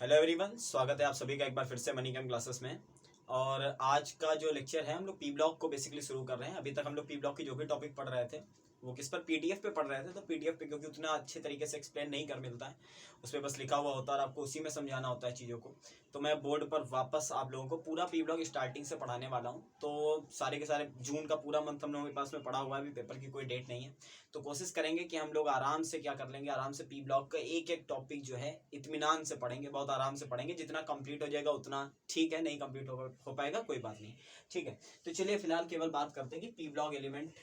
Hello everyone, स्वागत है आप सभी का एक बार फिर से मनी कैम क्लासेस में। और आज का जो लेक्चर है हम लोग पी ब्लॉक को बेसिकली शुरू कर रहे हैं। अभी तक हम लोग पी ब्लॉक की जो भी टॉपिक पढ़ रहे थे वो किस पर पीडीएफ पे पढ़ रहे थे, तो पीडीएफ पे क्योंकि उतना अच्छे तरीके से एक्सप्लेन नहीं कर मिलता है, उस पर बस लिखा हुआ होता है और आपको उसी में समझाना होता है चीज़ों को। तो मैं बोर्ड पर वापस आप लोगों को पूरा पी ब्लॉक स्टार्टिंग से पढ़ाने वाला हूँ। तो सारे के सारे जून का पूरा मंथ हम लोगों के पास में पढ़ा हुआ है, अभी पेपर की कोई डेट नहीं है। तो कोशिश करेंगे कि हम लोग आराम से क्या कर लेंगे, आराम से पी ब्लॉक का एक एक टॉपिक जो है इत्मीनान से पढ़ेंगे, बहुत आराम से पढ़ेंगे। जितना कंप्लीट हो जाएगा उतना ठीक है, नहीं कंप्लीट हो पाएगा कोई बात नहीं, ठीक है। तो चलिए फिलहाल केवल बात करते हैं कि पी ब्लॉक एलिमेंट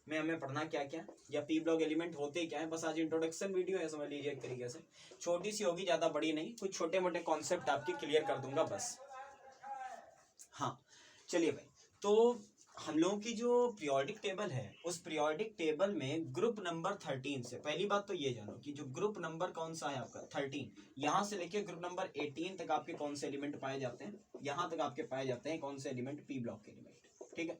में हमें पढ़ना क्या क्या, या पी ब्लॉक एलिमेंट होते क्या है। बस आज इंट्रोडक्शन वीडियो है, समझ लीजिए एक तरीके से छोटी सी होगी, ज़्यादा बड़ी नहीं, कुछ छोटे मोटे कॉन्सेप्ट आपके क्लियर कर दूंगा बस। हाँ चलिए भाई, तो हम लोगों की जो पीरियोडिक टेबल है उस पीरियोडिक टेबल में ग्रुप नंबर 13 से पहली बात तो ये जानो कि जो ग्रुप नंबर कौन सा है आपका 13, यहाँ से लेके ग्रुप नंबर 18 तक आपके कौन से एलिमेंट पाए जाते हैं, यहाँ तक आपके पाए जाते हैं कौन से एलिमेंट, पी ब्लॉक के एलिमेंट, ठीक है।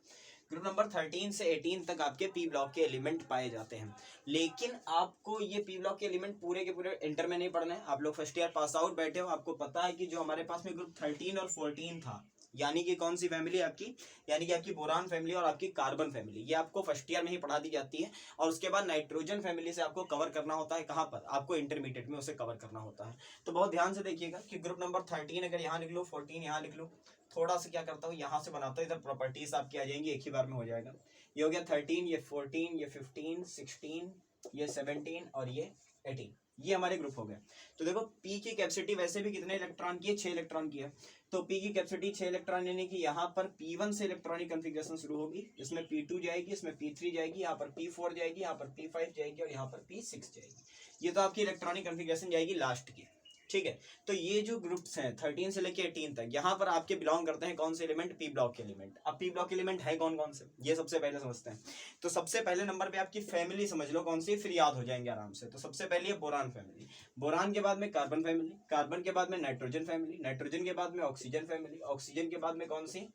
ग्रुप नंबर 13 से 18 तक आपके पी ब्लॉक के एलिमेंट पाए जाते हैं। लेकिन आपको ये पी ब्लॉक के एलिमेंट पूरे के पूरे इंटर में नहीं पढ़ना है। आप लोग फर्स्ट ईयर पास आउट बैठे हो, आपको पता है कि जो हमारे पास में ग्रुप 13 और 14 था, यानी कि कौन सी फैमिली आपकी, यानी कि आपकी बोरान फैमिली और आपकी कार्बन फैमिली, ये आपको फर्स्ट ईयर में ही पढ़ा दी जाती है। और उसके बाद नाइट्रोजन फैमिली से आपको कवर करना होता है, कहाँ पर, आपको इंटरमीडिएट में उसे कवर करना होता है। तो बहुत ध्यान से देखिएगा कि ग्रुप नंबर 13 अगर यहाँ लिख लो, 14 यहाँ लिख लो, थोड़ा सा क्या करता हूँ यहाँ से बनाता हूँ, इधर प्रॉपर्टीज आपकी आ जाएंगी, एक ही बार में हो जाएगा। ये हो गया 13, ये 14, ये 15, 16, ये 17 और ये 18, ये हमारे ग्रुप हो गए। तो देखो पी की कैपेसिटी वैसे भी कितने इलेक्ट्रॉन की है, 6 इलेक्ट्रॉन की है। तो पी की कैपेसिटी 6 इलेक्ट्रॉन, यानी कि यहाँ पर P1 से इलेक्ट्रॉनिक कॉन्फ़िगरेशन शुरू होगी, इसमें P2 जाएगी, इसमें P3 जाएगी, यहाँ पर P4 जाएगी, यहाँ पर P5 जाएगी और यहाँ पर P6 जाएगी। ये तो आपकी इलेक्ट्रॉनिक कॉन्फ़िगरेशन जाएगी लास्ट की, ठीक है। तो ये जो ग्रुप्स हैं 13 से लेके 18 तक, यहाँ पर आपके बिलोंग करते हैं कौन से एलिमेंट, पी ब्लॉक के एलिमेंट। अब पी ब्लॉक एलिमेंट है कौन कौन से, ये सबसे पहले समझते हैं। तो सबसे पहले नंबर पे आपकी फैमिली समझ लो कौन सी, फिर याद हो जाएंगे आराम से। तो सबसे पहले है बोरान फैमिली, बोरान के बाद में कार्बन फैमिली, कार्बन के बाद में नाइट्रोजन फैमिली, नाइट्रोजन के बाद में ऑक्सीजन फैमिली, ऑक्सीजन के बाद में कौन सी,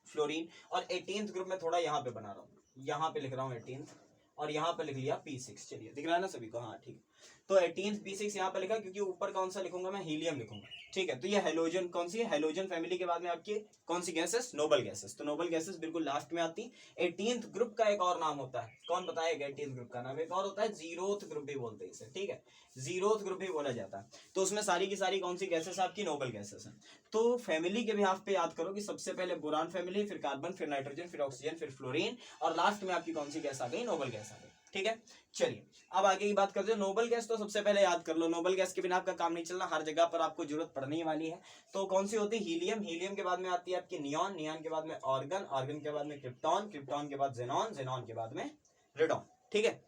फ्लोरीन। और 18th ग्रुप में थोड़ा यहाँ पे बना रहा हूँ, यहाँ पे लिख रहा हूँ 18th, और यहाँ पे लिख लिया P6। चलिए दिख रहा है ना सभी को, हाँ ठीक है। तो 18th P6 यहाँ पे लिखा, क्योंकि ऊपर कौन सा लिखूंगा मैं, हीलियम लिखूंगा, ठीक है। तो ये हेलोजन कौन सी है, हेलोजन फैमिली के बाद में आपकी कौन सी गैसेस, नोबल गैसेस। तो नोबल गैसेस बिल्कुल लास्ट में आती। 18th ग्रुप का एक और नाम होता है, कौन बताएगा 18th ग्रुप का नाम, एक और होता है जीरोथ ग्रुप भी बोलते हैं इसे, ठीक है, जीरोथ ग्रुप भी बोला जाता है। तो उसमें सारी की सारी कौन सी गैसेस आपकी, नोबल गैसेस हैं। तो फैमिली के बिहाफ पे याद करो कि सबसे पहले बोरान फैमिली, फिर कार्बन, फिर नाइट्रोजन, फिर ऑक्सीजन, फिर फ्लोरीन, और लास्ट में आपकी कौन सी गैस आ गई, नोबल गैस आ गई, ठीक है। चलिए अब आगे की बात करते हैं। नोबल गैस तो सबसे पहले याद कर लो, नोबल गैस के बिना आपका काम नहीं चलना, हर जगह पर आपको जरूरत पड़ने वाली है। तो कौन सी होती है, हीलियम, हीलियम के बाद में आती है आपकी नियॉन, नियॉन के बाद में ऑर्गन, ऑर्गन के बाद में क्रिप्टॉन, क्रिप्टॉन के बाद जेनॉन, जेनॉन के बाद में रेडॉन, ठीक है।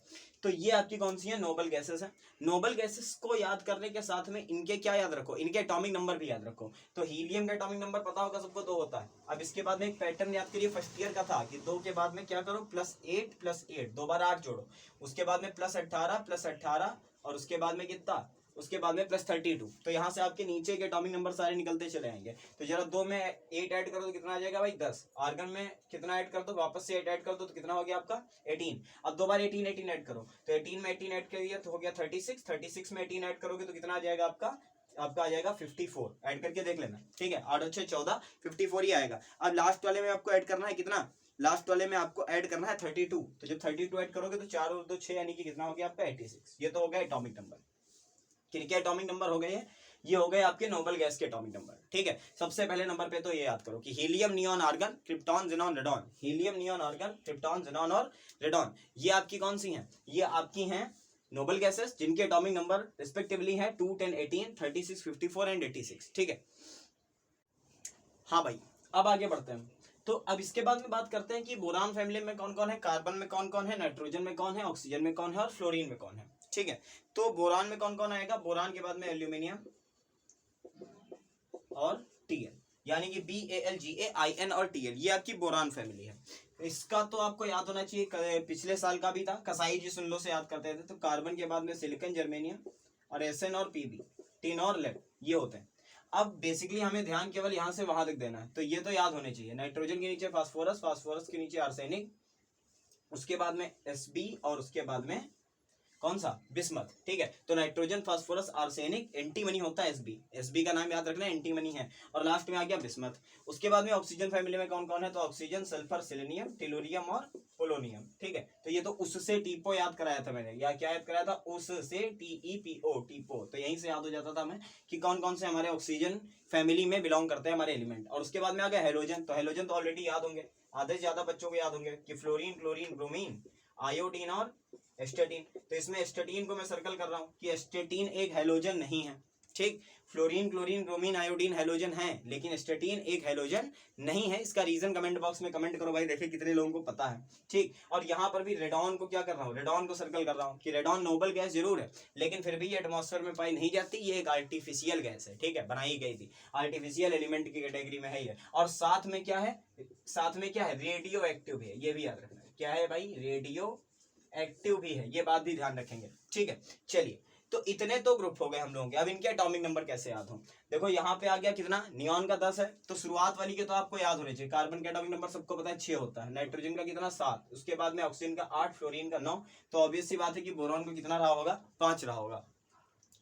तो ये आपकी कौन सी है, नोबल गैसेस है। नोबल गैसेस को याद करने के साथ में इनके क्या याद रखो, इनके एटॉमिक नंबर भी याद रखो। तो हीलियम का एटॉमिक नंबर पता होगा सबको, 2 होता है। अब इसके बाद में एक पैटर्न याद करिए, फर्स्ट ईयर का था कि 2 के बाद में क्या करो, +8 +8, 2 बार 8 जोड़ो, उसके बाद में +18 +18, और उसके बाद में कितना, उसके बाद में +32। तो यहाँ से आपके नीचे के एटॉमिक नंबर सारे निकलते चले आएंगे। तो जरा 2 में 8 ऐड करो तो कितना आ जाएगा भाई, 10। आर्गन में कितना ऐड कर दो, वापस से 8 ऐड कर दो तो कितना हो गया आपका 18। अब 2 बार 18 18 ऐड करो, तो 18 में 18 ऐड करिए तो हो गया 36, 36 में 18 ऐड करोगे तो कितना आ जाएगा आपका, आपका आ जाएगा 54। ऐड करके देख लेना, ठीक है, 8 और 6 14, 54 ही आएगा। अब लास्ट वाले में आपको ऐड करना है कितना, लास्ट वाले में आपको ऐड करना है 32। तो जब 32 ऐड करोगे तो 4 और 2 6, यानी कि कितना हो गया आपका 86। ये तो हो गया एटॉमिक नंबर, किनके एटॉमिक नंबर हो गए हैं, ये हो गए आपके नोबल गैस के एटॉमिक नंबर, ठीक है। सबसे पहले नंबर पे तो ये याद करो कि helium, neon, argon, krypton, xenon, radon, helium, neon, argon, krypton, xenon और रेडॉन, ये आपकी कौन सी हैं, ये आपकी हैं नोबल गैसेस, जिनके एटॉमिक नंबर रिस्पेक्टिवली हैं 2 10 18 36 54 एंड 86, ठीक है। हाँ भाई अब आगे बढ़ते हैं। तो अब इसके बाद में बात करते हैं कि बोरान फैमिली में कौन कौन है, कार्बन में कौन कौन है, नाइट्रोजन में कौन है, ऑक्सीजन में कौन है और फ्लोरीन में कौन है, ठीक है। तो बोरान में कौन कौन आएगा, बोरान के बाद में एल्यूमिनियम और टीएल, यानी कि BALGAIN और टीएल, ये आपकी बोरान फैमिली है। इसका तो आपको याद होना चाहिए, पिछले साल का भी था, कसाई जी सुन लो से याद करते थे। तो कार्बन के बाद में सिलिकॉन, जर्मेनियम और SN और PB, टिन और लेड, ये होते हैं। अब बेसिकली हमें ध्यान केवल यहाँ से वहां तक देना है, तो ये तो याद होने चाहिए। नाइट्रोजन के नीचे फास्फोरस, फास्फोरस के नीचे आर्सेनिक, उसके बाद में Sb और उसके बाद में कौन सा, बिस्मथ, ठीक है। तो नाइट्रोजन, फास्फोरस, आर्सेनिक, एंटीमनी होता है एसबी, एसबी का नाम याद रखना, एंटीमनी है। और लास्ट में आ गया बिस्मथ। उसके बाद में ऑक्सीजन फैमिली में कौन कौन है, तो ऑक्सीजन, सल्फर, सेलेनियम, टेलोरियम और पोलोनियम, ठीक है। तो ये तो उससे टीपो याद कराया था मैंने, या क्या याद कराया था, उससे, TEPO, टीपो। तो यहीं से याद हो जाता था हमें कि कौन कौन से हमारे ऑक्सीजन फैमिली में बिलोंग करते हैं हमारे एलिमेंट। और उसके बाद में आ गया हेलोजन। तो हेलोजन तो ऑलरेडी याद होंगे, आधे से ज्यादा बच्चों को याद होंगे कि फ्लोरीन, क्लोरीन, ब्रोमीन, आयोडीन और एस्टेटिन। तो इसमें एस्टेटिन को मैं सर्कल कर रहा हूँ कि एस्टेटिन एक हेलोजन नहीं है, ठीक। Fluorine, chlorine, bromine, iodine halogen है, लेकिन एस्टेटिन एक हेलोजन नहीं है। इसका रीजन कमेंट बॉक्स में कमेंट करो भाई, देखिए कितने लोगों को पता है, ठीक। और यहाँ पर भी रेडॉन को क्या कर रहा हूँ, रेडॉन को सर्कल कर रहा हूँ कि रेडॉन नोबल गैस जरूर है, लेकिन फिर भी ये एटमॉस्फेयर में पाई नहीं जाती, ये एक आर्टिफिशियल गैस है, ठीक है, बनाई गई थी, आर्टिफिशियल एलिमेंट की कैटेगरी में है ये। और साथ में क्या है, साथ में क्या है, रेडियो एक्टिव है, ये भी याद रखना, क्या है भाई, रेडियो एक्टिव भी है, ये बात भी ध्यान रखेंगे, ठीक है। चलिए, तो इतने तो ग्रुप हो गए हम लोगों के। अब इनके एटॉमिक नंबर कैसे याद हो, देखो यहाँ पे आ गया कितना, नियॉन का 10 है, तो शुरुआत वाली के तो आपको याद होने चाहिए। कार्बन का एटॉमिक नंबर सबको पता है 6 होता है, नाइट्रोजन का कितना, 7, उसके बाद में ऑक्सीजन का 8, फ्लोरीन का 9। तो ऑब्वियस सी बात है कि बोरॉन को कितना रहा होगा, 5 रहा होगा।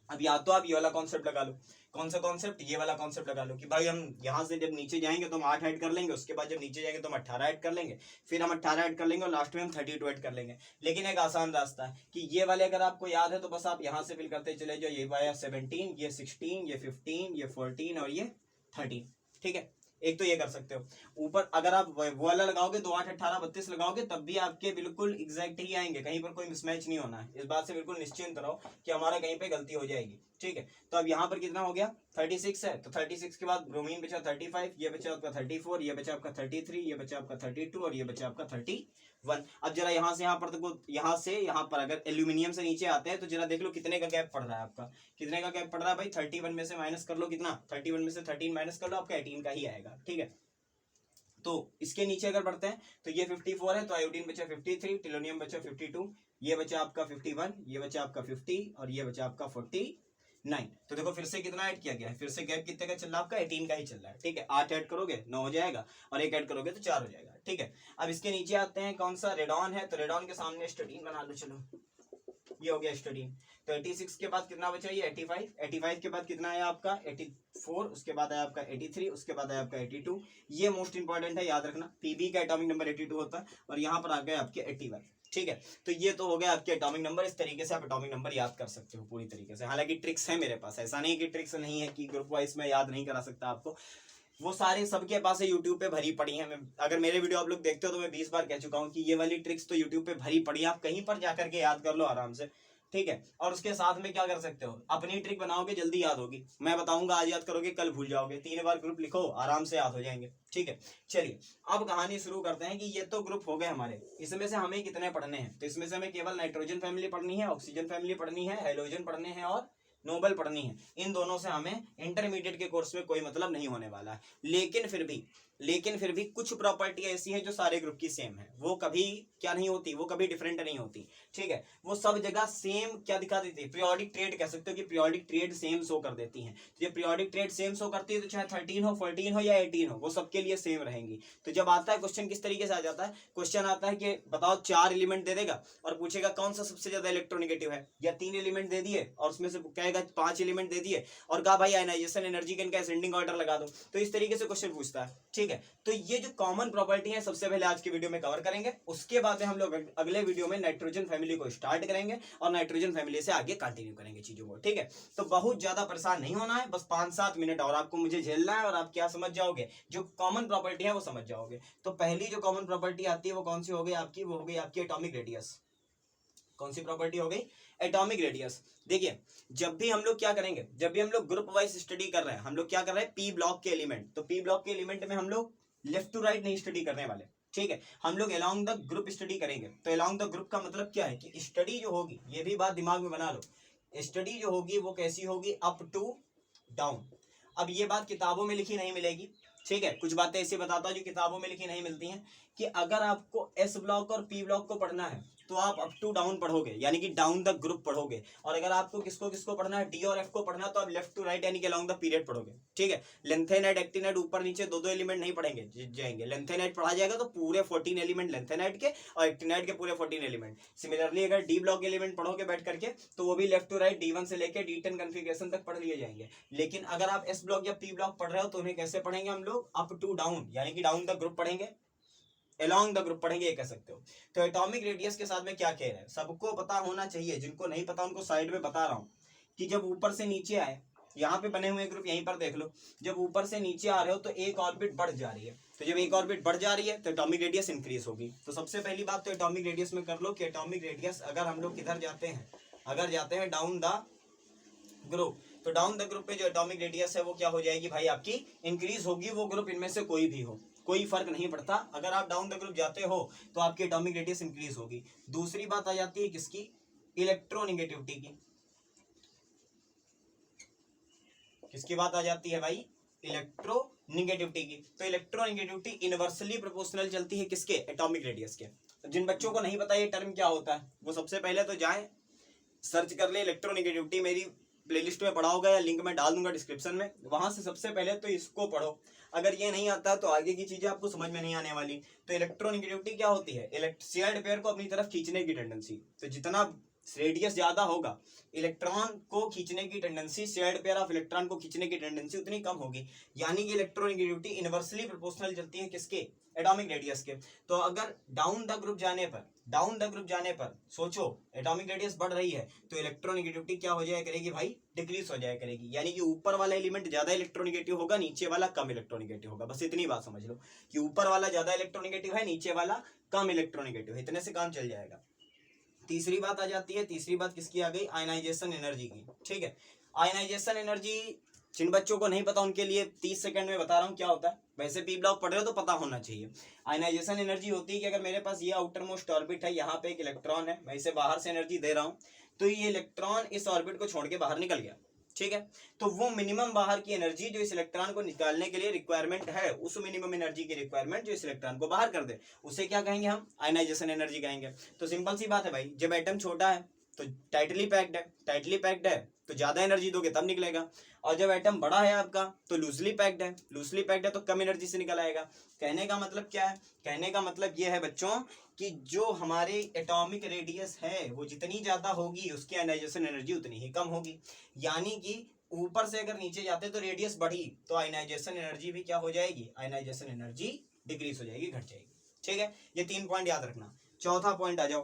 अब या तो आप ये वाला कॉन्सेप्ट लगा लो, कौन सा कॉन्सेप्ट, ये वाला कॉन्सेप्ट लगा लो कि भाई हम यहाँ से जब नीचे जाएंगे तो हम 8 ऐड कर लेंगे, उसके बाद जब नीचे जाएंगे तो हम 18 ऐड कर लेंगे, फिर हम 18 ऐड कर लेंगे और लास्ट में हम 32 ऐड कर लेंगे। लेकिन एक आसान रास्ता है कि ये वाले अगर आपको याद है तो बस आप यहाँ से फिल करते चले जाओ, ये वाया 17, ये 16, ये 15, ये 14 और ये 13, ठीक है। एक तो ये कर सकते हो। ऊपर अगर आप वो वाला लगाओगे 2, 8, 18, 32 लगाओगे तब भी आपके बिल्कुल एग्जैक्ट ही आएंगे, कहीं पर कोई मिसमैच नहीं होना है, इस बात से बिल्कुल निश्चिंत रहो कि हमारा कहीं पे गलती हो जाएगी, ठीक है। तो अब यहाँ पर कितना हो गया, 36 है, तो 36 के बाद ब्रोमीन बचा 35, ये बचा आपका 34, ये बचा आपका 33, ये बचा आपका 32 और ये बचा आपका 31। अब जरा यहाँ से यहाँ पर देखो, यहाँ से यहाँ पर अगर एल्यूमिनियम से नीचे आते हैं तो जरा देख लो कितने का गैप पड़ रहा है आपका, कितने का गैप पड़ रहा है भाई, 31 में से माइनस कर लो, कितना, 31 में से 13 माइनस कर लो, आपका 18 का ही आएगा, ठीक है। तो इसके नीचे अगर बढ़ते हैं तो ये 54 है, तो आयोडीन बचा 53, टेलोनियम बचा 52, ये बचा आपका 51, ये बचा आपका 50 और ये बचा आपका 49। तो देखो फिर से कितना ऐड किया गया है, फिर से गैप कितने का चल रहा है आपका, 18 का ही चल रहा है, ठीक है। 8 ऐड करोगे 9 हो जाएगा और 1 ऐड करोगे तो 4 हो जाएगा, ठीक है। अब इसके नीचे आते हैं, कौन सा, रेडॉन है, तो रेडॉन के सामने एस्टेटिन बना लो, चलो ये हो गया एस्टेटिन। तो 86 के बाद कितना बचा, ये 85, 85 के बाद कितना आया आपका 84, उसके बाद आया आपका 83, उसके बाद आया आपका 82। ये मोस्ट इंपॉर्टेंट है, याद रखना, पीबी का एटॉमिक नंबर 82 होता है और यहाँ पर आ गए आपके 81, ठीक है। तो ये तो हो गया आपके एटॉमिक नंबर, इस तरीके से आप एटॉमिक नंबर याद कर सकते हो पूरी तरीके से। हालांकि ट्रिक्स है मेरे पास, ऐसा नहीं कि ट्रिक्स नहीं है कि ग्रुप वाइज में याद नहीं करा सकता आपको, वो सारे सबके पास है, यूट्यूब पे भरी पड़ी है। मैं अगर मेरे वीडियो आप लोग देखते हो तो मैं 20 बार कह चुका हूँ कि ये वाली ट्रिक्स तो यूट्यूब पे भरी पड़ी है, आप कहीं पर जाकर के याद कर लो आराम से, ठीक है। और उसके साथ में क्या कर सकते हो, अपनी ट्रिक बनाओगे जल्दी याद होगी, मैं बताऊंगा आज याद करोगे कल भूल जाओगे, 3 बार ग्रुप लिखो आराम से याद हो जाएंगे, ठीक है। चलिए अब कहानी शुरू करते हैं कि ये तो ग्रुप हो गए हमारे, इसमें से हमें कितने पढ़ने हैं, तो इसमें से हमें केवल नाइट्रोजन फैमिली पढ़नी है, ऑक्सीजन फैमिली पढ़नी है, हेलोजन पढ़ने हैं और नोबल पढ़नी है। इन दोनों से हमें इंटरमीडिएट के कोर्स में कोई मतलब नहीं होने वाला है, लेकिन फिर भी कुछ प्रॉपर्टी ऐसी है जो सारे ग्रुप की सेम है, वो कभी क्या नहीं होती, वो कभी डिफरेंट नहीं होती, ठीक है। वो सब जगह सेम क्या दिखा देती है, पीरियोडिक ट्रेड कह सकते हो कि पीरियोडिक ट्रेड सेम शो कर देती है। तो ये पीरियोडिक ट्रेड सेम शो करती है तो चाहे 13 हो, 14 हो या 18 हो, वो सबके लिए सेम रहेंगी। तो जब आता है क्वेश्चन किस तरीके से आ जाता है, क्वेश्चन आता है कि बताओ 4 एलिमेंट दे देगा और पूछेगा कौन सा सबसे ज्यादा इलेक्ट्रोनेगेटिव है, या 3 एलिमेंट दे दिए और उसमें से कहेगा 5 एलिमेंट दे दिए और कहा भाई आयनाइजेशन एनर्जी का इनका असेंडिंग ऑर्डर लगा दो, तो इस तरीके से क्वेश्चन पूछता है, ठीक है। तो ये जो कॉमन प्रॉपर्टी है सबसे पहले आज की वीडियो में कवर करेंगे, उसके बाद में हम लोग अगले वीडियो में नाइट्रोजन फैमिली को स्टार्ट करेंगे और नाइट्रोजन फैमिली से आगे कंटिन्यू करेंगे चीजों को, ठीक है। तो बहुत ज्यादा परेशान नहीं होना है, बस 5-7 मिनट और आपको मुझे झेलना है और आप क्या समझ जाओगे, जो कॉमन प्रॉपर्टी है वो समझ जाओगे। तो पहली जो कॉमन प्रॉपर्टी आती है वो कौन सी हो गई आपकी, वो हो गई आपकी एटॉमिक रेडियस। कौन सी प्रॉपर्टी हो गई, एटॉमिक रेडियस। देखिए जब भी हम लोग क्या करेंगे, जब भी हम लोग ग्रुप वाइज स्टडी कर रहे हैं, हम लोग क्या कर रहे हैं, पी ब्लॉक के एलिमेंट, तो पी ब्लॉक के एलिमेंट में हम लोग लेफ्ट टू राइट नहीं स्टडी करने वाले, ठीक है। हम लोग अलोंग द ग्रुप स्टडी करेंगे। तो अलोंग द ग्रुप का मतलब क्या है कि स्टडी जो होगी, ये भी बात दिमाग में बना लो, स्टडी जो होगी वो कैसी होगी, अप टू डाउन। अब ये बात किताबों में लिखी नहीं मिलेगी, ठीक है, कुछ बातें ऐसे बताता हूं जो किताबों में लिखी नहीं मिलती हैं। कि अगर आपको एस ब्लॉक और पी ब्लॉक को पढ़ना है तो आप अप टू डाउन पढ़ोगे, यानी कि डाउन द ग्रुप पढ़ोगे, और अगर आपको किसको किसको पढ़ना है, डी और एफ को पढ़ना, तो आप लेफ्ट टू राइट यानी कि अलोंग द पीरियड पढ़ोगे। ठीक है, लेंथेनाइट एक्टिनाइट ऊपर नीचे दो दो एलिमेंट नहीं पढ़ेंगे जाएंगे। लेंथेनाइट पढ़ा जाएगा तो पूरे 14 एलिमेंट लेंथेनाइट के और एक्टिनाइट के पूरे 14 एलिमेंट। सिमिलरली अगर डी ब्लॉक एलिमेंट पढ़ोगे बैठ करके तो वो भी लेफ्ट टू राइट D1 से लेकर D10 कॉन्फ़िगरेशन तक पढ़ लिए जाएंगे। लेकिन अगर आप एस ब्लॉक या पी ब्लॉक पढ़ रहे हो तो उन्हें कैसे पढ़ेंगे हम लोग, अप टू डाउन, यानी कि डाउन द ग्रुप पढ़ेंगे, अलोंग द ग्रुप पढ़ेंगे, ये कह सकते हो। तो एटॉमिक रेडियस के साथ में क्या कह रहे हैं, सबको पता होना चाहिए, जिनको नहीं पता उनको साइड में बता रहा हूं कि जब ऊपर से नीचे आए, यहाँ पे बने हुए ग्रुप यहीं पर देख लो, जब ऊपर से नीचे आ रहे हो तो एक ऑर्बिट बढ़ जा रही है, तो जब एक ऑर्बिट बढ़ जा रही है तो एटॉमिक रेडियस इंक्रीज होगी। तो सबसे पहली बात तो एटॉमिक रेडियस में कर लो कि एटॉमिक रेडियस अगर हम लोग किधर जाते हैं, अगर जाते हैं डाउन द ग्रुप, तो डाउन द ग्रुप पे जो एटॉमिक रेडियस है वो क्या हो जाएगी भाई, आपकी इंक्रीज होगी। वो ग्रुप इनमें से कोई भी हो, कोई फर्क नहीं पड़ता, अगर आप डाउन द ग्रुप जाते हो तो आपकी एटॉमिक रेडियस इंक्रीज होगी। दूसरी बात आ जाती है किसकी, इलेक्ट्रोनेगेटिविटी की। किसकी बात आ जाती है भाई, इलेक्ट्रोनेगेटिविटी की। तो इलेक्ट्रोनेगेटिविटी इनवर्सली प्रोपोर्शनल चलती है किसके, एटॉमिक रेडियस के। जिन बच्चों को नहीं पता ये टर्म क्या होता है वो सबसे पहले तो जाए सर्च कर ले इलेक्ट्रोनेगेटिविटी, मेरी प्लेलिस्ट में पढ़ा होगा या लिंक में डाल दूंगा डिस्क्रिप्शन में, वहां से सबसे पहले तो इसको पढ़ो। अगर ये नहीं आता तो आगे की चीजें आपको समझ में नहीं आने वाली। तो इलेक्ट्रोनेगेटिविटी क्या होती है, शेयर्ड पेयर को अपनी तरफ खींचने की टेंडेंसी। तो जितना रेडियस ज्यादा होगा, इलेक्ट्रॉन को खींचने की tendency, shared pair of electron को खींचने की टेंडेंसी उतनी कम होगी, यानी कि इलेक्ट्रोनेगेटिविटी इनवर्सली प्रोपोर्शनल चलती है किसके, एटॉमिक रेडियस के। तो अगर डाउन द ग्रुप जाने पर सोचो एटॉमिक रेडियस बढ़ रही है तो इलेक्ट्रोनेगेटिविटी क्या हो जाया करेगी भाई, डिक्रीज हो जाया करेगी, यानी कि ऊपर वाला एलिमेंट ज्यादा इलेक्ट्रोनेगेटिव होगा, नीचे वाला कम इलेक्ट्रोनेगेटिव होगा। बस इतनी बात समझ लो कि ऊपर वाला ज्यादा इलेक्ट्रोनेगेटिव है, नीचे वाला कम इलेक्ट्रोनेगेटिव है, इतने से काम चल जाएगा। तीसरी बात आ जाती है, तीसरी बात किसकी आ गई, आयनाइजेशन एनर्जी की। ठीक है, आयनाइजेशन एनर्जी जिन बच्चों को नहीं पता उनके लिए 30 सेकंड में बता रहा हूँ क्या होता है, वैसे पी ब्लॉक पढ़ रहे हो तो पता होना चाहिए। आयनाइजेशन एनर्जी होती है कि अगर मेरे पास ये आउटर मोस्ट ऑर्बिट है, यहाँ पे एक इलेक्ट्रॉन है, मैं इसे बाहर से एनर्जी दे रहा हूँ, तो ये इलेक्ट्रॉन इस ऑर्बिट को छोड़ के बाहर निकल गया। ठीक है, तो वो मिनिमम बाहर की एनर्जी जो इस इलेक्ट्रॉन को निकालने के लिए रिक्वायरमेंट है, उस मिनिमम एनर्जी की रिक्वायरमेंट जो इस इलेक्ट्रॉन को बाहर कर दे, उसे क्या कहेंगे हम, आयनाइजेशन एनर्जी कहेंगे। तो सिंपल सी बात है भाई, जब एटम छोटा है तो टाइटली पैक्ड है तो ज्यादा एनर्जी दोगे तब निकलेगा, और जब एटम बड़ा है आपका तो लूजली पैक्ड है तो कम एनर्जी से निकल आएगा। कहने का मतलब क्या है, कहने का मतलब ये है बच्चों कि जो हमारे एटॉमिक रेडियस है वो जितनी ज्यादा होगी उसकी आयनाइजेशन एनर्जी उतनी ही कम होगी, यानी कि ऊपर से अगर नीचे जाते तो रेडियस बढ़ी तो आयनाइजेशन एनर्जी भी क्या हो जाएगी, आयनाइजेशन एनर्जी डिक्रीज हो जाएगी, घट जाएगी। ठीक है, ये 3 पॉइंट याद रखना। चौथा पॉइंट आ जाओ,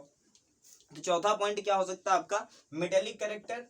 तो चौथा पॉइंट क्या हो सकता है आपका, मेटेलिक कैरेक्टर,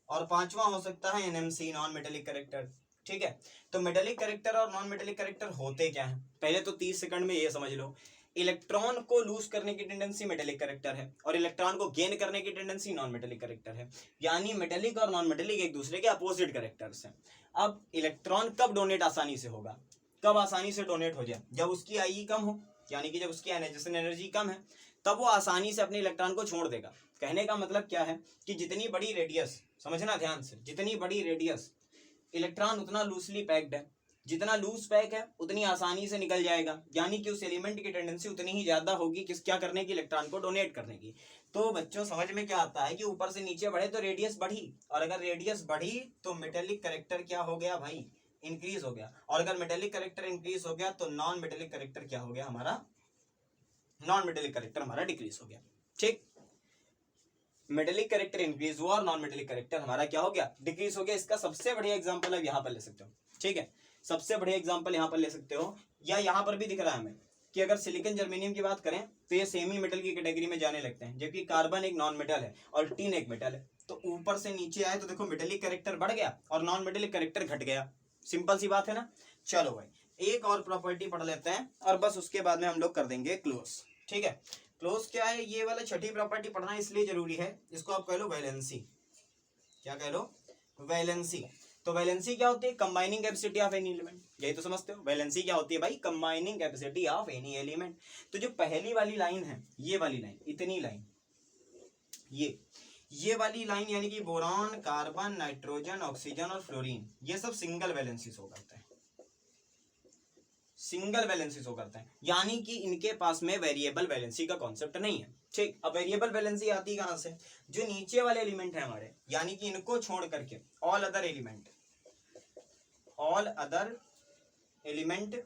और पांचवा हो सकता है एनएमसी, नॉन मेटेलिक कैरेक्टर। ठीक है, तो मेटेलिक कैरेक्टर और नॉन मेटेलिक कैरेक्टर होते क्या है, पहले तो 30 सेकंड में ये समझ लो। इलेक्ट्रॉन को लूज करने की टेंडेंसी मेटेलिक कैरेक्टर है और इलेक्ट्रॉन को गेन करने की टेंडेंसी नॉन मेटेलिक कैरेक्टर है, यानी मेटेलिक और नॉन मेटेलिक एक दूसरे के अपोजिट कैरेक्टर्स हैं। अब इलेक्ट्रॉन कब डोनेट आसानी से होगा, कब आसानी से डोनेट हो जाए, जब उसकी आई कम हो, यानी कि जब उसकी आयनाइजेशन एनर्जी कम है तब वो आसानी से अपने इलेक्ट्रॉन को छोड़ देगा। कहने का मतलब क्या है कि जितनी बड़ी रेडियस, समझना ध्यान से, जितनी बड़ी रेडियस इलेक्ट्रॉन उतना लूजली पैक्ड है, जितना लूज पैक है उतनी आसानी से निकल जाएगा, यानी कि उस एलिमेंट की टेंडेंसी उतनी ही ज्यादा होगी किस क्या करने की, इलेक्ट्रॉन को डोनेट करने की। तो बच्चों समझ में क्या आता है कि ऊपर से नीचे बढ़े तो रेडियस बढ़ी, और अगर रेडियस बढ़ी तो मेटेलिक कैरेक्टर क्या हो गया भाई, इंक्रीज हो गया, और अगर मेटेलिक कैरेक्टर इंक्रीज हो गया तो नॉन मेटेलिक कैरेक्टर क्या हो गया हमारा, नॉन मेटेलिक कैरेक्टर हमारा डिक्रीज हो गया। ठीक, मेटेलिक कैरेक्टर इंक्रीज हुआ और नॉन मेटेलिक कैरेक्टर हमारा क्या हो गया, डिक्रीज हो गया। इसका सबसे बढ़िया एग्जांपल अब यहाँ पर ले सकते हो। ठीक है, सबसे बढ़िया एग्जांपल यहाँ पर ले सकते हो, या यहाँ पर भी दिख रहा है हमें कि अगर सिलिकॉन जर्मेनियम की बात करें तो ये सेमी मेटल की कैटेगरी में जाने लगते हैं, जबकि कार्बन एक नॉन मेटल है और टीन एक मेटल है। तो ऊपर से नीचे आए तो देखो मेटेलिक कैरेक्टर बढ़ गया और नॉन मेटेलिक कैरेक्टर घट गया, सिंपल सी बात है ना। चलो भाई, एक और प्रॉपर्टी पढ़ लेते हैं और बस उसके बाद में हम लोग कर देंगे क्लोज। ठीक है, क्लोज क्या है, ये वाला छठी प्रॉपर्टी पढ़ना इसलिए जरूरी है, इसको आप कह लो वैलेंसी। क्या कह लो, वैलेंसी। तो वैलेंसी क्या होती है, combining capacity of any element, यही तो समझते हो। वैलेंसी क्या होती है भाई, combining capacity of any element. तो जो पहली वाली लाइन है, ये वाली लाइन, इतनी लाइन, ये वाली लाइन यानी कि बोरॉन, कार्बन, नाइट्रोजन, ऑक्सीजन और फ्लोरीन, ये सब सिंगल वैलेंसी शो करते हैं। सिंगल वैलेंसी शो करते हैं, यानी कि इनके पास में वेरिएबल वैलेंसी का कॉन्सेप्ट नहीं है। ठीक, अब वेरिएबल वैलेंसी आती है कहां से, जो नीचे वाले एलिमेंट है हमारे, यानी कि इनको छोड़ करके all other element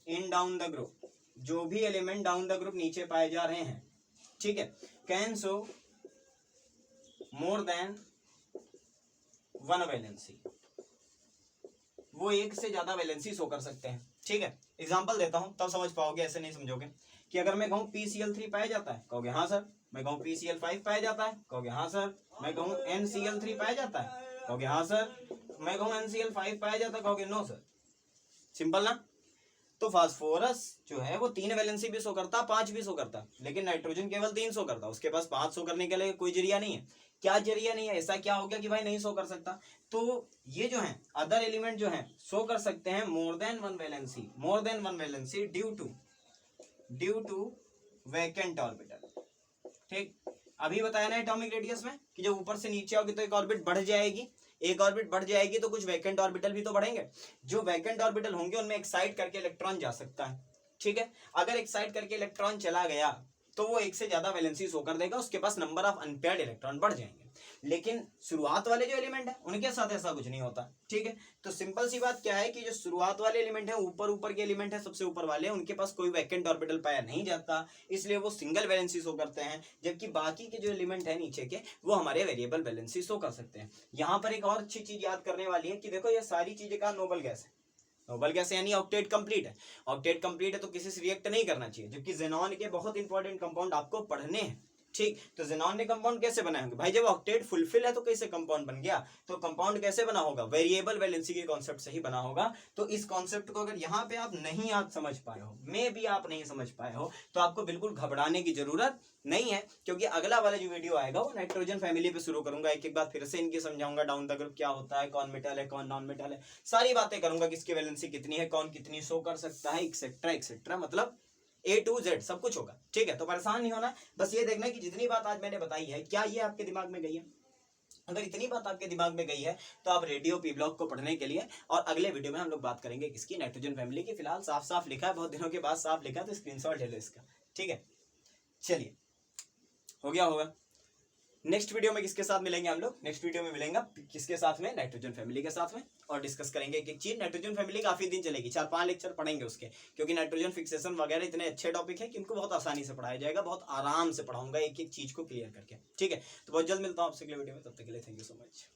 in down the group, जो भी एलिमेंट डाउन द ग्रुप नीचे पाए जा रहे हैं, ठीक है, can show more than one valency, वो एक से ज्यादा वैलेंसी शो कर सकते हैं। ठीक है, एग्जांपल देता हूं तब समझ पाओगे, ऐसे नहीं समझोगे। कि अगर मैं कहूं PCl3 पाया जाता है, कहोगे हाँ सर। मैं कहूं PCl5 पाया जाता है, कहोगे हाँ सर। मैं कहूं NCl3 पाया जाता है, कहोगे हाँ सर। मैं कहूं NCl5 पाया जाता है, कहोगे नो सर। सिंपल ना। तो फास्फोरस जो है वो 3 वैलेंसी भी शो करता, 5 भी शो करता, लेकिन नाइट्रोजन केवल 3 शो करता। उसके पास 5 शो करने के लिए कोई जरिया नहीं है। क्या जरिया नहीं है, ऐसा क्या हो गया कि भाई नहीं शो कर सकता। तो ये जो है अदर एलिमेंट जो है शो कर सकते हैं more than one valency due to vacant orbital. ठीक, अभी बताया ना एटॉमिक रेडियस में कि जब ऊपर से नीचे आओगे तो एक ऑर्बिट बढ़ जाएगी, एक ऑर्बिट बढ़ जाएगी तो कुछ वैकेंट ऑर्बिटल भी तो बढ़ेंगे। जो वैकेंट ऑर्बिटल होंगे उनमें एक्साइट करके इलेक्ट्रॉन जा सकता है। ठीक है, अगर एक्साइट करके इलेक्ट्रॉन चला गया तो वो एक से ज्यादा वैलेंसी शो कर देगा, उसके पास नंबर ऑफ अनपेयर्ड इलेक्ट्रॉन बढ़ जाएंगे। लेकिन शुरुआत वाले जो एलिमेंट है उनके साथ ऐसा कुछ नहीं होता। ठीक है, तो सिंपल सी बात क्या है कि जो शुरुआत वाले एलिमेंट है, ऊपर के एलिमेंट है, सबसे ऊपर वाले, उनके पास कोई वैकेंट ऑर्बिटल पाया नहीं जाता, इसलिए वो सिंगल वैलेंसी शो करते हैं। जबकि बाकी के जो एलिमेंट है नीचे के, वो हमारे वेरिएबल वैलेंसी शो कर सकते हैं। यहाँ पर एक और अच्छी चीज याद करने वाली है कि देखो ये सारी चीजें का नोबल गैस है। नोबल गैस यानी ऑक्टेट कंप्लीट है। ऑक्टेट कंप्लीट है तो किसी से रिएक्ट नहीं करना चाहिए। जबकि ज़ेनॉन के बहुत इंपॉर्टेंट कंपाउंड आपको पढ़ने हैं। ठीक, तो ज़ेनॉन ने कंपाउंड कैसे बनाए होंगे भाई, जब ऑक्टेट फुलफिल है तो कैसे कंपाउंड बन गया। तो कंपाउंड कैसे बना होगा, वेरिएबल वैलेंसी के कॉन्सेप्ट से ही बना होगा। तो इस कॉन्सेप्ट को अगर यहाँ पे आप नहीं आज समझ पाए हो, मैं भी आप नहीं समझ पाए हो, तो आपको बिल्कुल घबराने की जरूरत नहीं है, क्योंकि अगला वाला जो वीडियो आएगा वो नाइट्रोजन फैमिली पे शुरू करूंगा। एक एक बार फिर से इनकी समझाऊंगा, डाउन द ग्रुप क्या होता है, कौन मेटल है, कौन नॉन मेटल है, सारी बातें करूंगा, किसकी वैलेंसी कितनी है, कौन कितनी शो कर सकता है, एक्सेट्रा एक्सेट्रा, मतलब A to Z सब कुछ होगा। ठीक है, तो परेशान नहीं होना, बस ये देखना कि जितनी बात आज मैंने बताई है क्या ये आपके दिमाग में गई है। अगर इतनी बात आपके दिमाग में गई है तो आप रेडियो पी ब्लॉक को पढ़ने के लिए, और अगले वीडियो में हम लोग बात करेंगे किसकी, नाइट्रोजन फैमिली की। फिलहाल साफ साफ लिखा है, बहुत दिनों के बाद साफ लिखा, तो स्क्रीनशॉट ले लो इसका। ठीक है, चलिए, हो गया होगा। नेक्स्ट वीडियो में किसके साथ मिलेंगे हम लोग, नेक्स्ट वीडियो में मिलेंगे किसके साथ में, नाइट्रोजन फैमिली के साथ में, और डिस्कस करेंगे एक एक चीज। नाइट्रोजन फैमिली काफी दिन चलेगी, 4-5 लेक्चर पढ़ेंगे उसके, क्योंकि नाइट्रोजन फिक्सेशन वगैरह इतने अच्छे टॉपिक है कि इनको बहुत आसानी से पढ़ाया जाएगा, बहुत आराम से पढ़ाऊंगा एक एक चीज को क्लियर करके। ठीक है, तो बहुत जल्द मिलता हूँ आपसे अगले वीडियो में, तब तक के लिए थैंक यू सो मच।